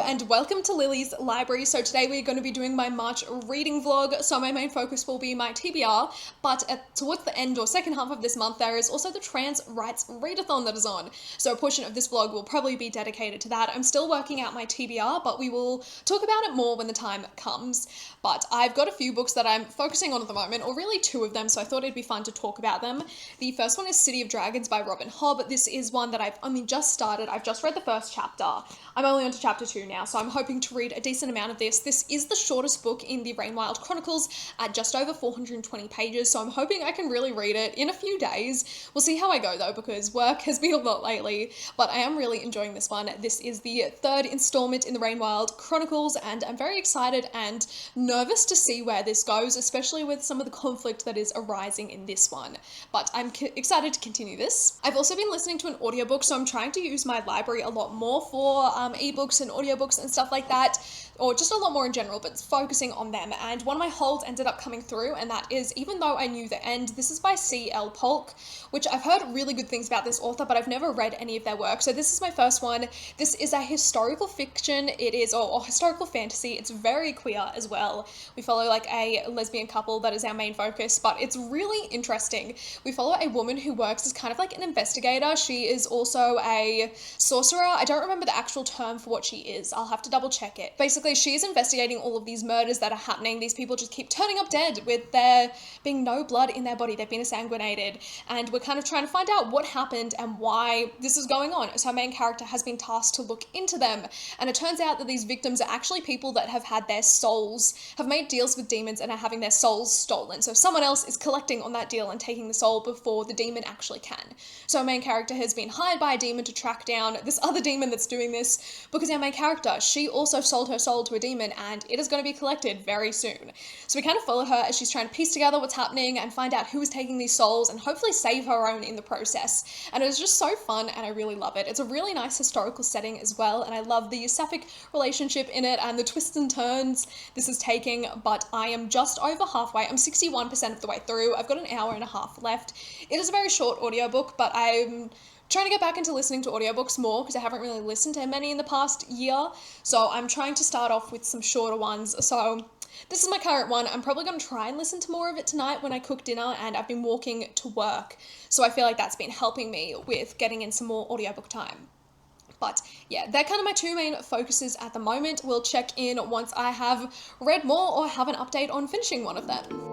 and welcome to Lily's Library. So today we're going to be doing my March reading vlog. So my main focus will be my TBR, but towards the end or second half of this month there is also the Trans Rights Readathon that is on. So a portion of this vlog will probably be dedicated to that. I'm still working out my TBR, but we will talk about it more when the time comes. But I've got a few books that I'm focusing on at the moment, or really two of them, so I thought it'd be fun to talk about them. The first one is City of Dragons by Robin Hobb. This is one that I've only just started. I've just read the first chapter. I'm only on to chapter 2 now, so I'm hoping to read a decent amount of this. This is the shortest book in the Rainwild Chronicles at just over 420 pages, so I'm hoping I can really read it in a few days. We'll see how I go though, because work has been a lot lately, but I am really enjoying this one. This is the third installment in the Rainwild Chronicles, and I'm very excited and nervous to see where this goes, especially with some of the conflict that is arising in this one. But I'm excited to continue this. I've also been listening to an audiobook, so I'm trying to use my library a lot more for ebooks and audiobooks and stuff like that, or just a lot more in general, but focusing on them. And one of my holds ended up coming through, and that is Even Though I Knew the End. This is by C.L. Polk, which I've heard really good things about this author, but I've never read any of their work. So this is my first one. This is a historical fiction. It is, or historical fantasy. It's very queer as well. We follow like a lesbian couple that is our main focus, but it's really interesting. We follow a woman who works as kind of like an investigator. She is also a sorcerer. I don't remember the actual term for what she is. I'll have to double check it. Basically, she is investigating all of these murders that are happening. These people just keep turning up dead with there being no blood in their body. They've been sanguinated, and we're kind of trying to find out what happened and why this is going on. So our main character has been tasked to look into them, and it turns out that these victims are actually people that have had their souls, have made deals with demons and are having their souls stolen. So someone else is collecting on that deal and taking the soul before the demon actually can. So our main character has been hired by a demon to track down this other demon that's doing this, because our main character, she also sold her soul to a demon, and it is going to be collected very soon. So we kind of follow her as she's trying to piece together what's happening and find out who is taking these souls and hopefully save her own in the process. And it was just so fun, and I really love it. It's a really nice historical setting as well, and I love the sapphic relationship in it and the twists and turns this is taking. But I am just over halfway. I'm 61% of the way through. I've got an hour and a half left. It is a very short audiobook, but I'm trying to get back into listening to audiobooks more because I haven't really listened to many in the past year. So I'm trying to start off with some shorter ones. So this is my current one. I'm probably going to try and listen to more of it tonight when I cook dinner, and I've been walking to work. So I feel like that's been helping me with getting in some more audiobook time. But yeah, they're kind of my two main focuses at the moment. We'll check in once I have read more or have an update on finishing one of them.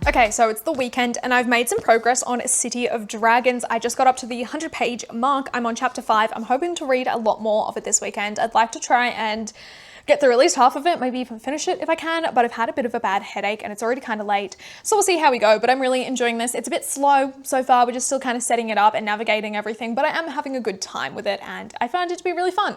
Okay, so it's the weekend and I've made some progress on City of Dragons. I just got up to the 100-page mark. I'm on chapter 5. I'm hoping to read a lot more of it this weekend. I'd like to try and get through at least half of it, maybe even finish it if I can, but I've had a bit of a bad headache and it's already kind of late. So we'll see how we go, but I'm really enjoying this. It's a bit slow so far. We're just still kind of setting it up and navigating everything, but I am having a good time with it and I found it to be really fun.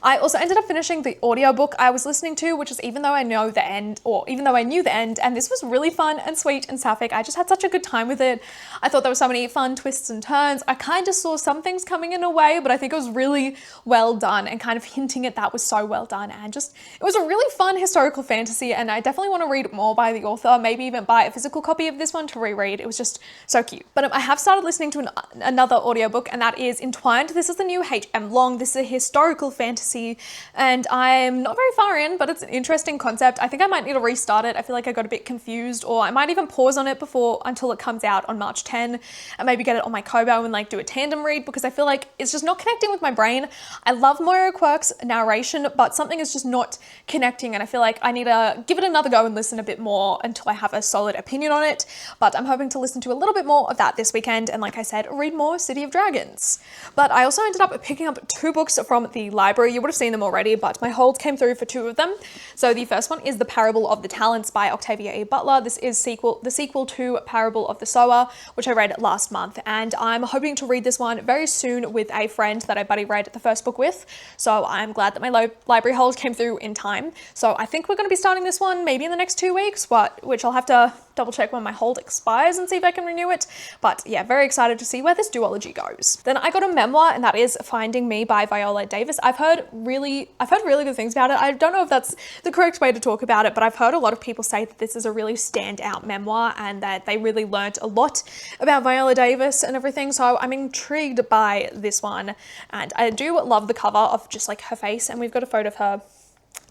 I also ended up finishing the audiobook I was listening to, which is Even Though I Know the End, or Even Though I Knew the End, and this was really fun and sweet and sapphic. I just had such a good time with it. I thought there were so many fun twists and turns. I kind of saw some things coming in a way, but I think it was really well done and kind of hinting at that was so well done, and just, it was a really fun historical fantasy, and I definitely want to read more by the author, maybe even buy a physical copy of this one to reread. It was just so cute. But I have started listening to another audiobook, and that is Entwined. This is the new H.M. Long. This is a historical fantasy, and I'm not very far in, but it's an interesting concept. I think I might need to restart it. I feel like I got a bit confused, or I might even pause on it until it comes out on March 10 and maybe get it on my Kobo and like do a tandem read, because I feel like it's just not connecting with my brain. I love Moira Quirk's narration, but something is just not connecting, and I feel like I need to give it another go and listen a bit more until I have a solid opinion on it. But I'm hoping to listen to a little bit more of that this weekend, and like I said, read more City of Dragons. But I also ended up picking up 2 books from the library through. You would have seen them already, but my hold came through for 2 of them. So the first one is The Parable of the Talents by Octavia E. Butler. This is the sequel to Parable of the Sower, which I read last month, and I'm hoping to read this one very soon with a friend that I buddy read the first book with. So I'm glad that my library hold came through in time. So I think we're going to be starting this one maybe in the next 2 weeks, which I'll have to double check when my hold expires and see if I can renew it. But yeah, very excited to see where this duology goes. Then I got a memoir, and that is Finding Me by Viola Davis. I've heard really good things about it. I don't know if that's the correct way to talk about it, but I've heard a lot of people say that this is a really standout memoir and that they really learnt a lot about Viola Davis and everything. So I'm intrigued by this one, and I do love the cover of just like her face, and we've got a photo of her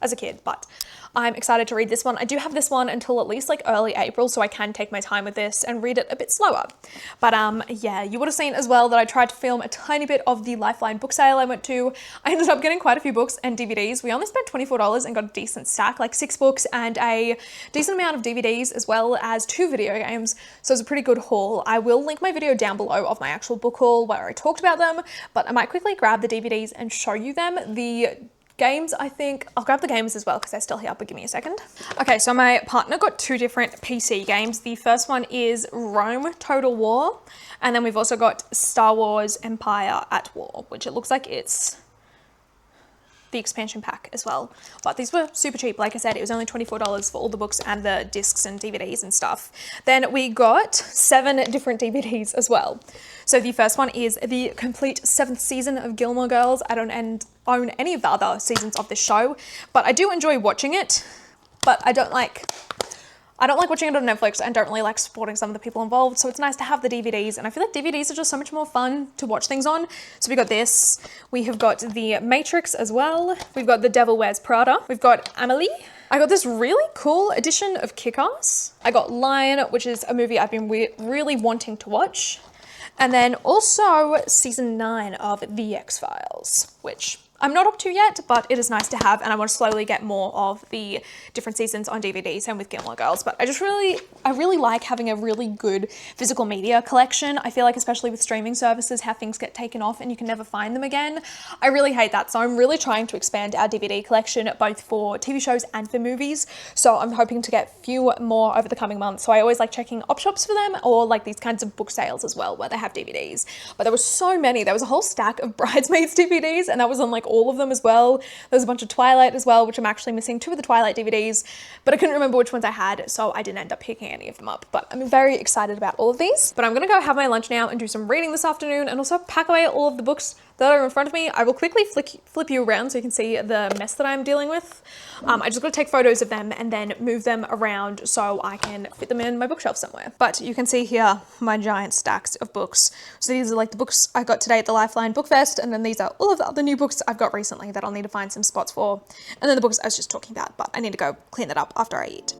as a kid, but I'm excited to read this one. I do have this one until at least like early April, so I can take my time with this and read it a bit slower. But yeah, you would have seen as well that I tried to film a tiny bit of the Lifeline book sale I went to. I ended up getting quite a few books and DVDs. We only spent $24 and got a decent stack, like 6 books and a decent amount of DVDs, as well as 2 video games. So it's a pretty good haul. I will link my video down below of my actual book haul where I talked about them, but I might quickly grab the DVDs and show you them. The games, I think I'll grab the games as well because they're still here, but give me a second. Okay, so my partner got 2 different PC games. The first one is Rome Total War, and then we've also got Star Wars Empire at War, which it looks like it's the expansion pack as well. But these were super cheap. Like I said, it was only $24 for all the books and the discs and DVDs and stuff. Then we got 7 different DVDs as well. So the first one is the complete 7th season of Gilmore Girls. I don't own any of the other seasons of this show, but I do enjoy watching it. But I don't like watching it on Netflix and don't really like supporting some of the people involved, so it's nice to have the DVDs, and I feel like DVDs are just so much more fun to watch things on. So we got this, we have got The Matrix as well, we've got The Devil Wears Prada, we've got Amelie. I got this really cool edition of Kick-Ass. I got Lion, which is a movie I've been really wanting to watch. And then also season 9 of The X-Files, which I'm not up to yet, but it is nice to have, and I want to slowly get more of the different seasons on DVD, same with Gilmore Girls. But I really like having a really good physical media collection. I feel like, especially with streaming services, how things get taken off and you can never find them again. I really hate that, so I'm really trying to expand our DVD collection, both for TV shows and for movies. So I'm hoping to get a few more over the coming months. So I always like checking op shops for them, or like these kinds of book sales as well, where they have DVDs. But there was so many. There was a whole stack of Bridesmaids DVDs, and that was on like all of them as well. There's a bunch of Twilight as well, which I'm actually missing 2 of the Twilight DVDs, but I couldn't remember which ones I had, so I didn't end up picking any of them up. But I'm very excited about all of these. But I'm gonna go have my lunch now and do some reading this afternoon, and also pack away all of the books that are in front of me. I will quickly flip you around so you can see the mess that I'm dealing with. I just got to take photos of them and then move them around so I can fit them in my bookshelf somewhere. But you can see here my giant stacks of books. So these are like the books I got today at the Lifeline Book Fest, and then these are all of the other new books I've got recently that I'll need to find some spots for. And then the books I was just talking about, but I need to go clean that up after I eat.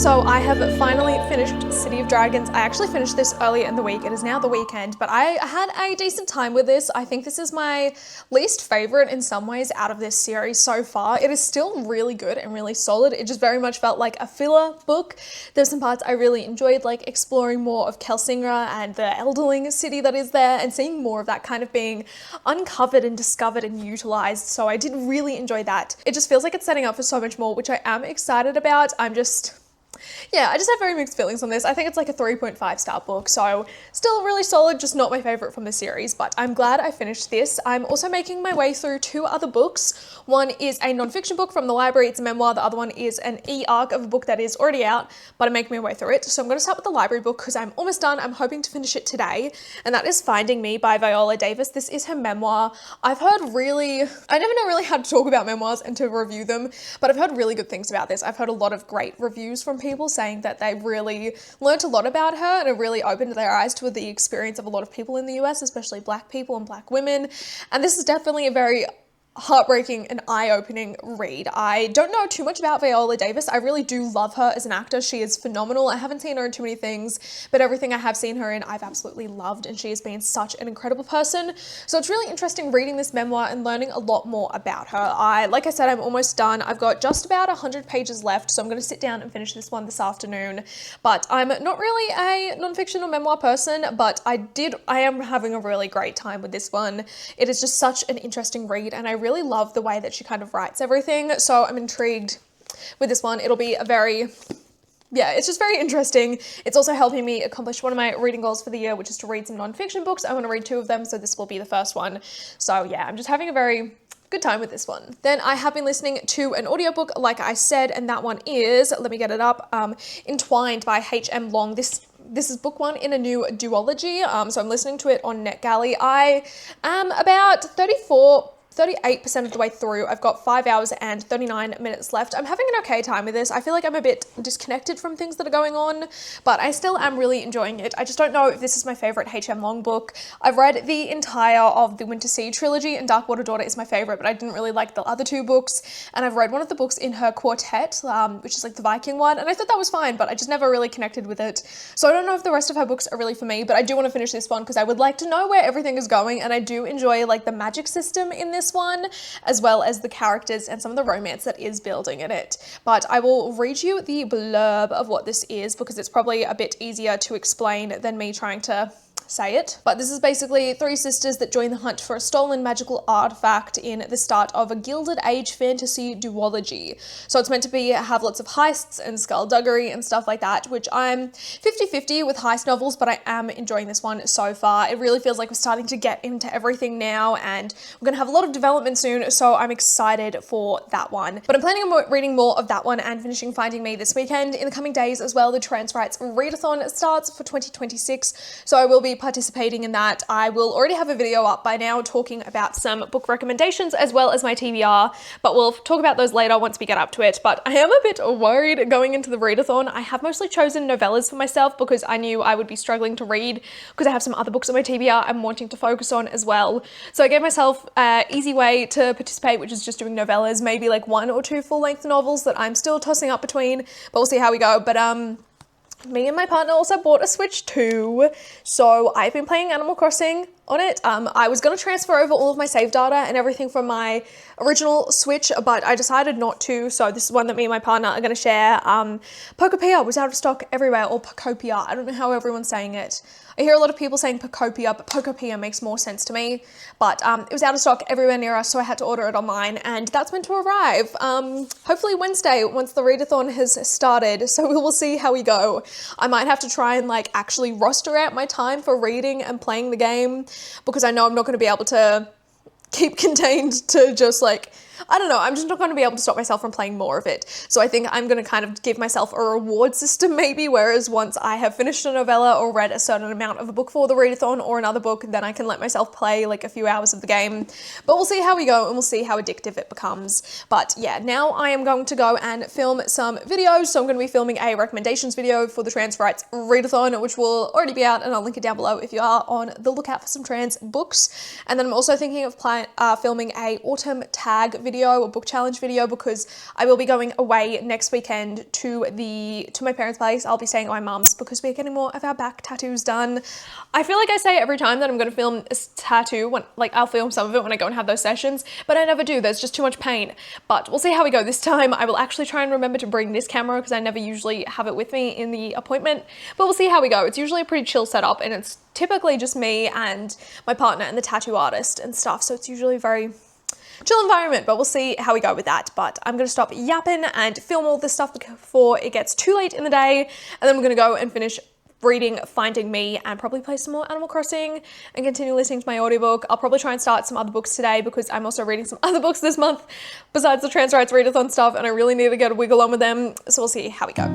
So I have finally finished City of Dragons. I actually finished this earlier in the week. It is now the weekend, but I had a decent time with this. I think this is my least favorite in some ways out of this series so far. It is still really good and really solid. It just very much felt like a filler book. There's some parts I really enjoyed, like exploring more of Kelsingra and the Elderling city that is there and seeing more of that kind of being uncovered and discovered and utilized. So I did really enjoy that. It just feels like it's setting up for so much more, which I am excited about. I just have very mixed feelings on this. I think it's like a 3.5 star book, so still really solid, just not my favorite from the series, but I'm glad I finished this. I'm also making my way through two other books. One is a non-fiction book from the library, it's a memoir. The other one is an e-arc of a book that is already out, but I'm making my way through it. So I'm going to start with the library book because I'm almost done. I'm hoping to finish it today, and that is Finding Me by Viola Davis. This is her memoir. I never know really how to talk about memoirs and to review them, but I've heard really good things about this. I've heard a lot of great reviews from people saying that they really learnt a lot about her and it really opened their eyes to the experience of a lot of people in the US, especially Black people and Black women. And this is definitely a very heartbreaking and eye-opening read. I don't know too much about Viola Davis. I really do love her as an actor. She is phenomenal. I haven't seen her in too many things, but everything I have seen her in, I've absolutely loved, and she has been such an incredible person. So it's really interesting reading this memoir and learning a lot more about her. Like I said, I'm almost done. I've got just about 100 pages left, so I'm going to sit down and finish this one this afternoon. But I'm not really a non-fiction or memoir person, but I am having a really great time with this one. It is just such an interesting read, and I really love the way that she kind of writes everything. So I'm intrigued with this one. It'll be it's just very interesting. It's also helping me accomplish one of my reading goals for the year, which is to read some non-fiction books. I want to read 2 of them, so this will be the first one. So yeah, I'm just having a very good time with this one. Then I have been listening to an audiobook, like I said, and that one is, let me get it up, Entwined by H.M. Long. This is book 1 in a new duology, so I'm listening to it on NetGalley. I am about 38% of the way through. I've got 5 hours and 39 minutes left. I'm having an okay time with this. I feel like I'm a bit disconnected from things that are going on, but I still am really enjoying it. I just don't know if this is my favorite H.M. Long book. I've read the entire of the Winter Sea trilogy, and Darkwater Daughter is my favorite, but I didn't really like the other 2 books. And I've read one of the books in her quartet, which is like the Viking one, and I thought that was fine, but I just never really connected with it. So I don't know if the rest of her books are really for me, but I do want to finish this one because I would like to know where everything is going, and I do enjoy like the magic system in this one, as well as the characters and some of the romance that is building in it. But I will read you the blurb of what this is because it's probably a bit easier to explain than me trying to say it. But this is basically 3 sisters that join the hunt for a stolen magical artifact in the start of a Gilded Age fantasy duology. So it's meant to have lots of heists and skullduggery and stuff like that, which I'm 50-50 with heist novels, but I am enjoying this one so far. It really feels like we're starting to get into everything now, and we're going to have a lot of development soon, so I'm excited for that one. But I'm planning on reading more of that one and finishing Finding Me this weekend. In the coming days as well, the Trans Rights Readathon starts for 2026, so I will be participating in that. I will already have a video up by now talking about some book recommendations as well as my TBR, but we'll talk about those later once we get up to it. But I am a bit worried going into the readathon. I have mostly chosen novellas for myself because I knew I would be struggling to read because I have some other books on my TBR I'm wanting to focus on as well. So I gave myself an easy way to participate, which is just doing novellas, maybe like 1 or 2 full-length novels that I'm still tossing up between, but we'll see how we go. But me and my partner also bought a Switch too, so I've been playing Animal Crossing on it. I was going to transfer over all of my save data and everything from my original Switch, but I decided not to, so this is one that me and my partner are going to share. Pokopia was out of stock everywhere, or Pokopia, I don't know how everyone's saying it. I hear a lot of people saying Pokopia, but Pokopia makes more sense to me. But it was out of stock everywhere near us, so I had to order it online, and that's meant to arrive hopefully Wednesday once the readathon has started, so we will see how we go. I might have to try and like actually roster out my time for reading and playing the game, because I know I'm not going to be able to keep contained to just like, I don't know, I'm just not going to be able to stop myself from playing more of it. So I think I'm going to kind of give myself a reward system maybe, whereas once I have finished a novella or read a certain amount of a book for the readathon or another book, then I can let myself play like a few hours of the game. But we'll see how we go, and we'll see how addictive it becomes. But yeah, now I am going to go and film some videos. So I'm going to be filming a recommendations video for the Trans Rights Readathon, which will already be out, and I'll link it down below if you are on the lookout for some trans books. And then I'm also thinking of filming a autumn tag video video, a book challenge video, because I will be going away next weekend to my parents' place. I'll be staying at my mum's because we're getting more of our back tattoos done. I feel like I say every time that I'm going to film a tattoo, when like I'll film some of it when I go and have those sessions, but I never do. There's just too much pain. But we'll see how we go this time. I will actually try and remember to bring this camera because I never usually have it with me in the appointment, but we'll see how we go. It's usually a pretty chill setup, and it's typically just me and my partner and the tattoo artist and stuff, so it's usually a very chill environment, but we'll see how we go with that. But I'm going to stop yapping and film all this stuff before it gets too late in the day, and then we're going to go and finish reading Finding Me and probably play some more Animal Crossing and continue listening to my audiobook. I'll probably try and start some other books today because I'm also reading some other books this month besides the Trans Rights Readathon stuff, and I really need to get a wiggle on with them, so we'll see how we go.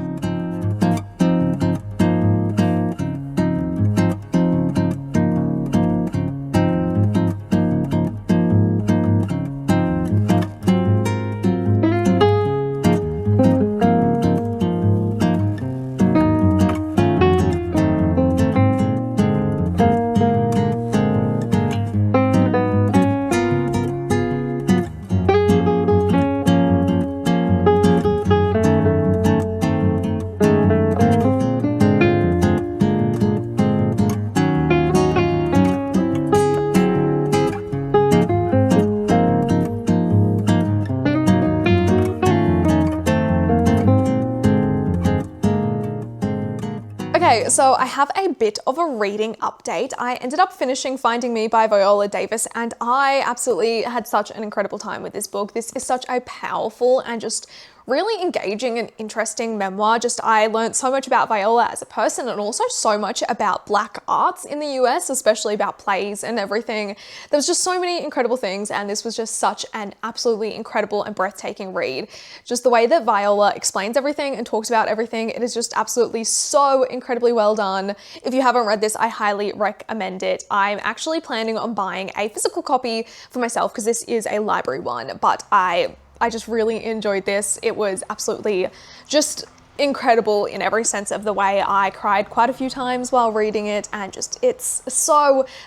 Okay, so I have a bit of a reading update. I ended up finishing Finding Me by Viola Davis, and I absolutely had such an incredible time with this book. This is such a powerful and just really engaging and interesting memoir. I learned so much about Viola as a person, and also so much about Black arts in the US, especially about plays and everything. There was just so many incredible things, and this was just such an absolutely incredible and breathtaking read. Just the way that Viola explains everything and talks about everything, it is just absolutely so incredibly well done. If you haven't read this, I highly recommend it. I'm actually planning on buying a physical copy for myself because this is a library one, but I just really enjoyed this. It was absolutely just incredible in every sense of the way. I cried quite a few times while reading it, and it's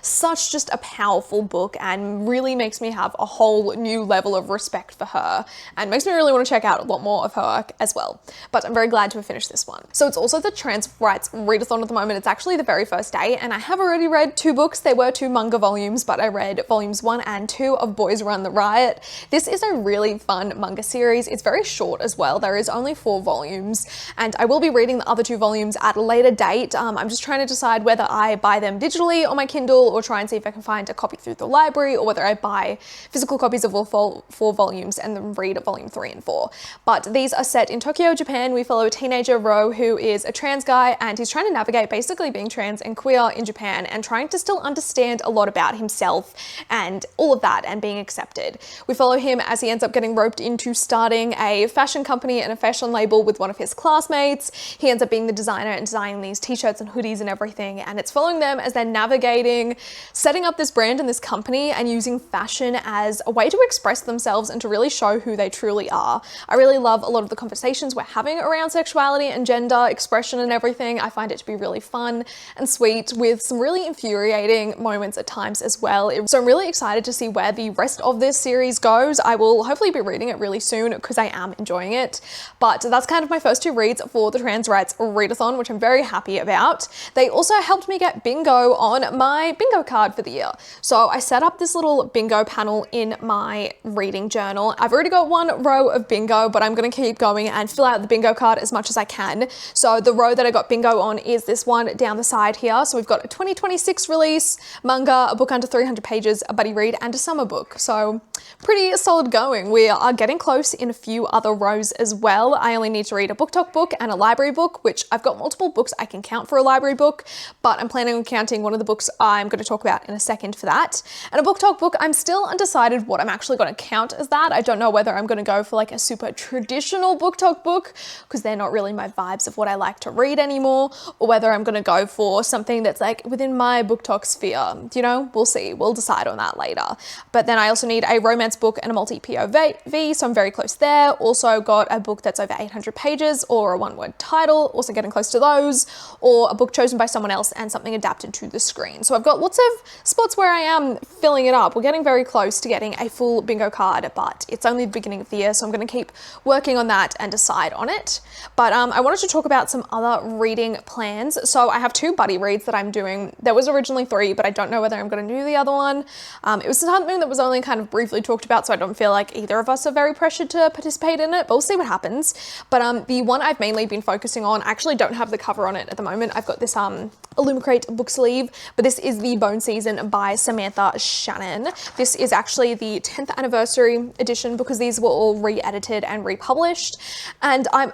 such just a powerful book, and really makes me have a whole new level of respect for her, and makes me really want to check out a lot more of her work as well. But I'm very glad to have finished this one. So it's also the Trans Rights Readathon at the moment. It's actually the very first day, and I have already read 2 books. They were 2 manga volumes, but I read volumes 1 and 2 of Boys Run the Riot. This is a really fun manga series. It's very short as well. There is only 4 volumes. And I will be reading the other 2 volumes at a later date. I'm just trying to decide whether I buy them digitally on my Kindle or try and see if I can find a copy through the library, or whether I buy physical copies of all 4 volumes and then read volume 3 and 4. But these are set in Tokyo, Japan. We follow a teenager, Ro, who is a trans guy, and he's trying to navigate basically being trans and queer in Japan, and trying to still understand a lot about himself and all of that, and being accepted. We follow him as he ends up getting roped into starting a fashion company and a fashion label with one of his classmates. He ends up being the designer and designing these t-shirts and hoodies and everything, and it's following them as they're navigating setting up this brand and this company, and using fashion as a way to express themselves and to really show who they truly are. I really love a lot of the conversations we're having around sexuality and gender expression and everything. I find it to be really fun and sweet, with some really infuriating moments at times as well. So I'm really excited to see where the rest of this series goes. I will hopefully be reading it really soon because I am enjoying it. But that's kind of my first 2 reads for the Trans Rights Readathon, which I'm very happy about. They also helped me get bingo on my bingo card for the year. So I set up this little bingo panel in my reading journal. I've already got 1 row of bingo, but I'm going to keep going and fill out the bingo card as much as I can. So the row that I got bingo on is this one down the side here. So we've got a 2026 release, manga, a book under 300 pages, a buddy read, and a summer book. So pretty solid going. We are getting close in a few other rows as well. I only need to read a book talk book and a library book, which I've got multiple books I can count for a library book, but I'm planning on counting one of the books I'm going to talk about in a second for that. And a book talk book, I'm still undecided what I'm actually going to count as that. I don't know whether I'm going to go for like a super traditional book talk book, because they're not really my vibes of what I like to read anymore, or whether I'm going to go for something that's like within my book talk sphere. You know, we'll see. We'll decide on that later. But then I also need a romance book and a multi-POV, so I'm very close there. Also got a book that's over 800 pages, or a one-word title, also getting close to those, or a book chosen by someone else and something adapted to the screen. So I've got lots of spots where I am filling it up. We're getting very close to getting a full bingo card, but it's only the beginning of the year, so I'm going to keep working on that and decide on it. But I wanted to talk about some other reading plans. So I have 2 buddy reads that I'm doing. There was originally 3, but I don't know whether I'm going to do the other one. It was something that was only kind of briefly talked about, so I don't feel like either of us are very pressured to participate in it, but we'll see what happens. But the one I've mainly been focusing on, I actually don't have the cover on it at the moment. I've got this Illumicrate book sleeve, but this is the Bone Season by Samantha Shannon. This is actually the 10th anniversary edition because these were all re-edited and republished. And I'm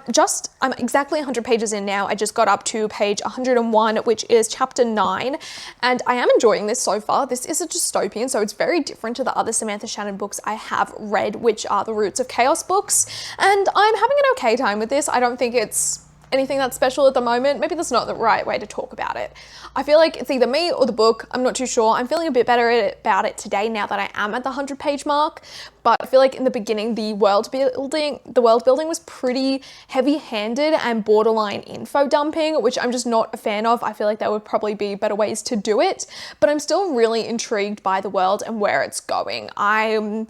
exactly 100 pages in now. I just got up to page 101, which is chapter 9, and I am enjoying this so far. This is a dystopian, so it's very different to the other Samantha Shannon books I have read, which are the Roots of Chaos books, and I'm having an okay time with this. I don't think it's anything that's special at the moment. Maybe that's not the right way to talk about it. I feel like it's either me or the book. I'm not too sure. I'm feeling a bit better about it today now that I am at the 100-page mark, but I feel like in the beginning the world building was pretty heavy-handed and borderline info dumping, which I'm just not a fan of. I feel like there would probably be better ways to do it, but I'm still really intrigued by the world and where it's going. I'm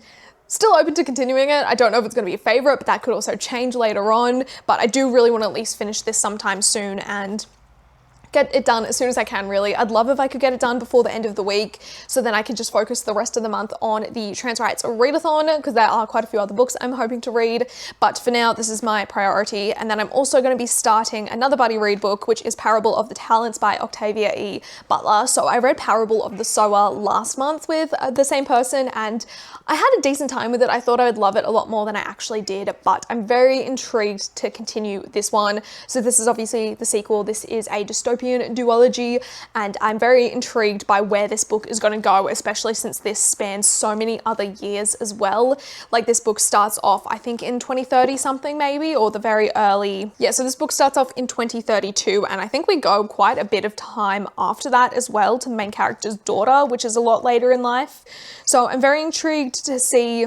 still open to continuing it. I don't know if it's going to be a favorite, but that could also change later on. But I do really want to at least finish this sometime soon and get it done as soon as I can, really. I'd love if I could get it done before the end of the week, so then I could just focus the rest of the month on the Trans Rights Readathon, because there are quite a few other books I'm hoping to read, but for now this is my priority. And then I'm also going to be starting another buddy read book, which is Parable of the Talents by Octavia E. Butler. So I read Parable of the Sower last month with the same person, and I had a decent time with it. I thought I would love it a lot more than I actually did, but I'm very intrigued to continue this one. So this is obviously the sequel. This is a dystopian duology, and I'm very intrigued by where this book is going to go, especially since this spans so many other years as well. Like, this book starts off, I think, in 2030 something maybe, or the very early, yeah, so this book starts off in 2032, and I think we go quite a bit of time after that as well to the main character's daughter, which is a lot later in life. So I'm very intrigued to see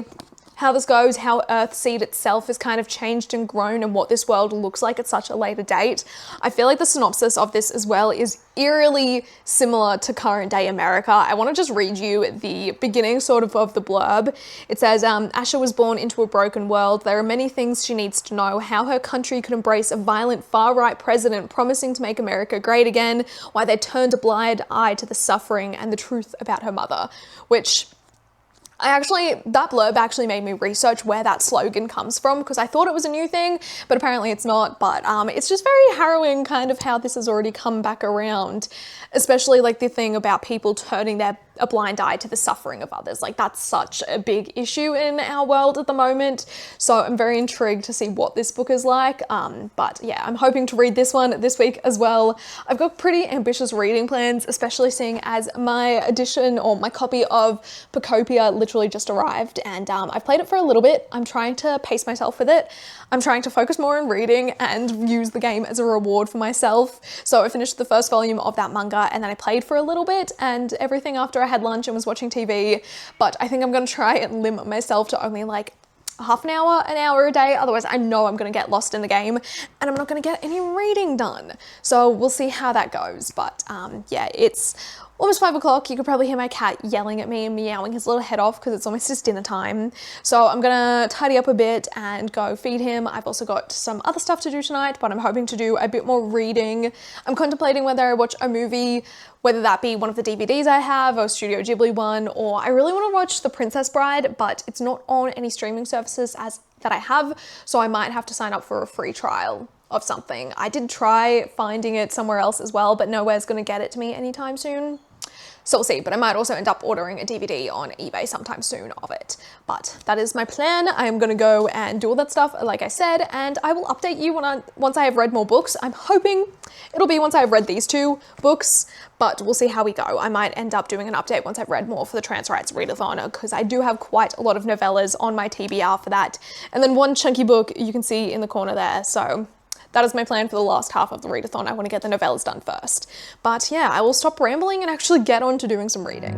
how this goes, how Earthseed itself has kind of changed and grown, and what this world looks like at such a later date. I feel like the synopsis of this as well is eerily similar to current day America. I want to just read you the beginning sort of the blurb. It says, Asha was born into a broken world. There are many things she needs to know: how her country could embrace a violent far-right president promising to make America great again, why they turned a blind eye to the suffering, and the truth about her mother. Which that blurb actually made me research where that slogan comes from, because I thought it was a new thing, but apparently it's not. But it's just very harrowing kind of how this has already come back around, especially like the thing about people turning a blind eye to the suffering of others. Like, that's such a big issue in our world at the moment. So I'm very intrigued to see what this book is like. But yeah, I'm hoping to read this one this week as well. I've got pretty ambitious reading plans, especially seeing as my edition or my copy of Pocopia literally just arrived, and I've played it for a little bit. I'm trying to pace myself with it. I'm trying to focus more on reading and use the game as a reward for myself. So I finished the first volume of that manga, and then I played for a little bit and everything after I had lunch and was watching TV. But I think I'm going to try and limit myself to only like half an hour a day. Otherwise I know I'm going to get lost in the game and I'm not going to get any reading done. So we'll see how that goes. But yeah, it's almost 5 o'clock. You could probably hear my cat yelling at me and meowing his little head off because it's almost his dinner time. So I'm gonna tidy up a bit and go feed him. I've also got some other stuff to do tonight, but I'm hoping to do a bit more reading. I'm contemplating whether I watch a movie, whether that be one of the DVDs I have, or a Studio Ghibli one, or I really want to watch The Princess Bride, but it's not on any streaming services that I have, so I might have to sign up for a free trial of something. I did try finding it somewhere else as well, but nowhere's going to get it to me anytime soon. So we'll see, but I might also end up ordering a DVD on eBay sometime soon of it. But that is my plan. I am gonna go and do all that stuff, like I said, and I will update you once I have read more books. I'm hoping it'll be once I've read these 2 books, but we'll see how we go. I might end up doing an update once I've read more for the Trans Rights Readathon, because I do have quite a lot of novellas on my TBR for that. And then one chunky book you can see in the corner there, so that is my plan for the last half of the readathon. I want to get the novellas done first. But yeah, I will stop rambling and actually get on to doing some reading.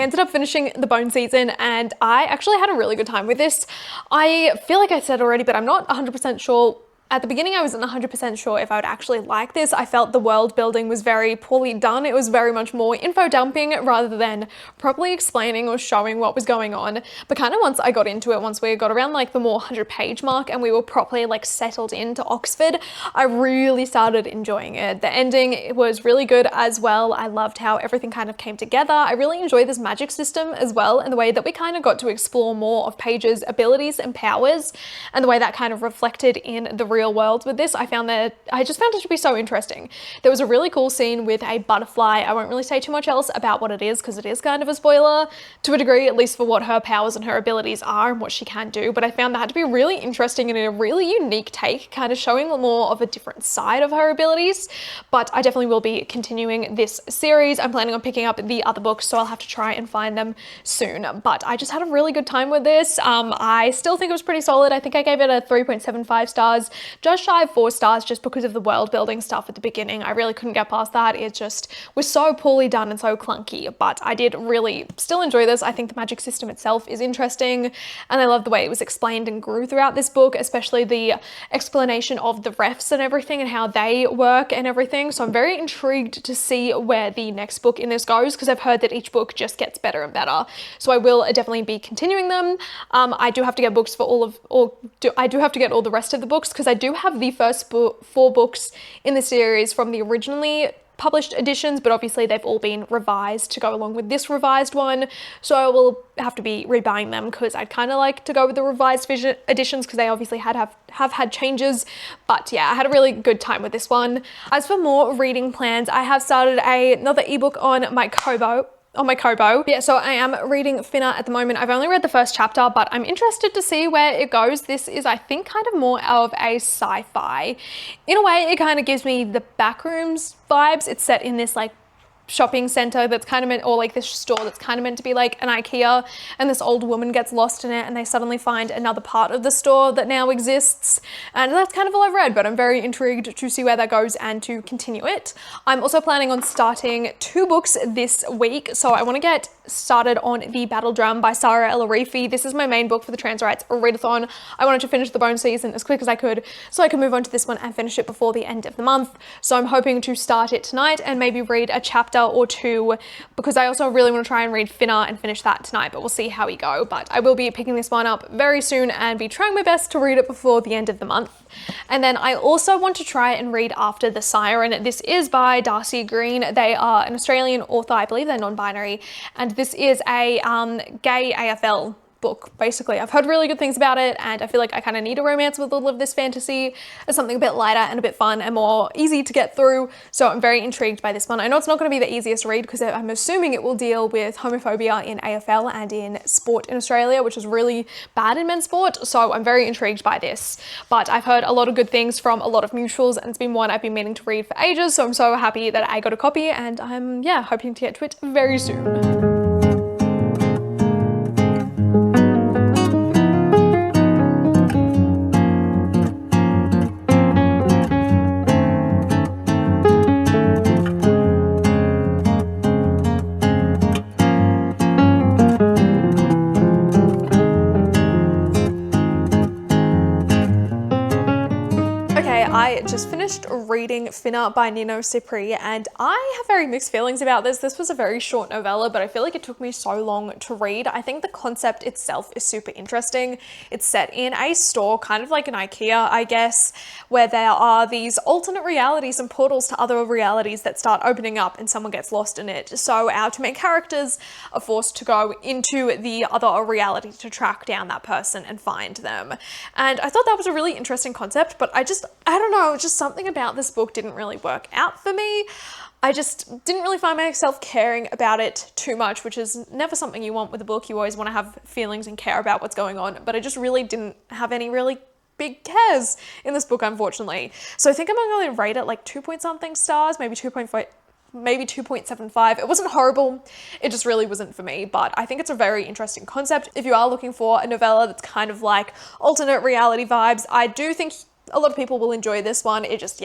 ended up finishing the Bone season and I actually had a really good time with this. I feel like I said already, but I'm not 100% sure. At the beginning, I wasn't 100% sure if I would actually like this. I felt the world building was very poorly done. It was very much more info dumping rather than properly explaining or showing what was going on. But kind of once I got into it, once we got around like the more 100-page mark and we were properly like settled into Oxford, I really started enjoying it. The ending was really good as well. I loved how everything kind of came together. I really enjoyed this magic system as well, and the way that we kind of got to explore more of Paige's abilities and powers, and the way that kind of reflected in the real world with this. I just found it to be so interesting. There was a really cool scene with a butterfly. I won't really say too much else about what it is because it is kind of a spoiler to a degree, at least for what her powers and her abilities are and what she can do. But I found that to be really interesting and a really unique take, kind of showing more of a different side of her abilities. But I definitely will be continuing this series. I'm planning on picking up the other books, so I'll have to try and find them soon. But I just had a really good time with this. I still think it was pretty solid. I think I gave it a 3.75 stars. Just shy of 4 stars just because of the world building stuff at the beginning. I really couldn't get past that. It just was so poorly done and so clunky, but I did really still enjoy this. I think the magic system itself is interesting, and I love the way it was explained and grew throughout this book, especially the explanation of the refs and everything and how they work and everything. So I'm very intrigued to see where the next book in this goes, because I've heard that each book just gets better and better. So I will definitely be continuing them. I do have to get books for I do have to get all the rest of the books, because I do have the first 4 books in the series from the originally published editions, but obviously they've all been revised to go along with this revised one. So I will have to be rebuying them, because I'd kind of like to go with the revised editions because they obviously have had changes. But yeah, I had a really good time with this one. As for more reading plans, I have started another ebook on my Kobo. Yeah, so I am reading Finna at the moment. I've only read the first chapter, but I'm interested to see where it goes. This is, I think, kind of more of a sci-fi. In a way, it kind of gives me the Backrooms vibes. It's set in this like shopping center that's kind of meant, or like this store that's kind of meant to be like an IKEA, and this old woman gets lost in it and they suddenly find another part of the store that now exists, and that's kind of all I've read, but I'm very intrigued to see where that goes and to continue it. I'm also planning on starting 2 books this week, so I want to get started on The Battle Drum by Sarah El-Arifi. This is my main book for the Trans Rights Readathon. I wanted to finish the Bone season as quick as I could so I could move on to this one and finish it before the end of the month. So I'm hoping to start it tonight and maybe read a chapter or 2, because I also really want to try and read Finna and finish that tonight, but we'll see how we go. But I will be picking this one up very soon and be trying my best to read it before the end of the month. And then I also want to try and read After the Siren. This is by Darcy Green. They are an Australian author. I believe they're non-binary, and this is a gay AFL book, basically. I've heard really good things about it, and I feel like I kind of need a romance with all of this fantasy as something a bit lighter and a bit fun and more easy to get through. So I'm very intrigued by this one. I know it's not going to be the easiest read because I'm assuming it will deal with homophobia in AFL and in sport in Australia, which is really bad in men's sport. So I'm very intrigued by this. But I've heard a lot of good things from a lot of mutuals, and it's been one I've been meaning to read for ages. So I'm so happy that I got a copy, and I'm hoping to get to it very soon. I just finished reading Finna by Nino Cipri, and I have very mixed feelings about this. This was a very short novella, but I feel like it took me so long to read. I think the concept itself is super interesting. It's set in a store, kind of like an IKEA, I guess, where there are these alternate realities and portals to other realities that start opening up and someone gets lost in it. So our 2 main characters are forced to go into the other reality to track down that person and find them. And I thought that was a really interesting concept, but I don't know, just something about this book didn't really work out for me. I just didn't really find myself caring about it too much, which is never something you want with a book. You always want to have feelings and care about what's going on, but I just really didn't have any really big cares in this book, unfortunately. So I think I'm going to rate it like 2 point something stars, maybe 2.5, maybe 2.75. It wasn't horrible, it just really wasn't for me, but I think it's a very interesting concept. If you are looking for a novella that's kind of like alternate reality vibes, I do think a lot of people will enjoy this one. It just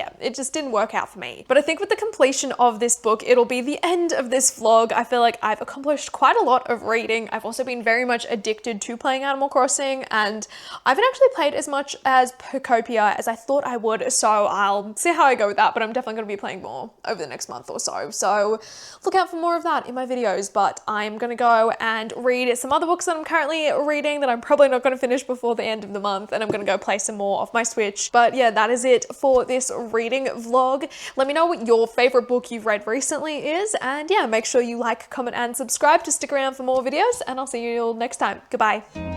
didn't work out for me. But I think with the completion of this book, it'll be the end of this vlog. I feel like I've accomplished quite a lot of reading. I've also been very much addicted to playing Animal Crossing, and I haven't actually played as much as Pocopia as I thought I would, so I'll see how I go with that, but I'm definitely going to be playing more over the next month or so. So look out for more of that in my videos, but I'm going to go and read some other books that I'm currently reading that I'm probably not going to finish before the end of the month, and I'm going to go play some more off my Switch. But yeah, that is it for this reading vlog. Let me know what your favorite book you've read recently is, and yeah, make sure you like, comment, and subscribe to stick around for more videos, and I'll see you all next time. Goodbye.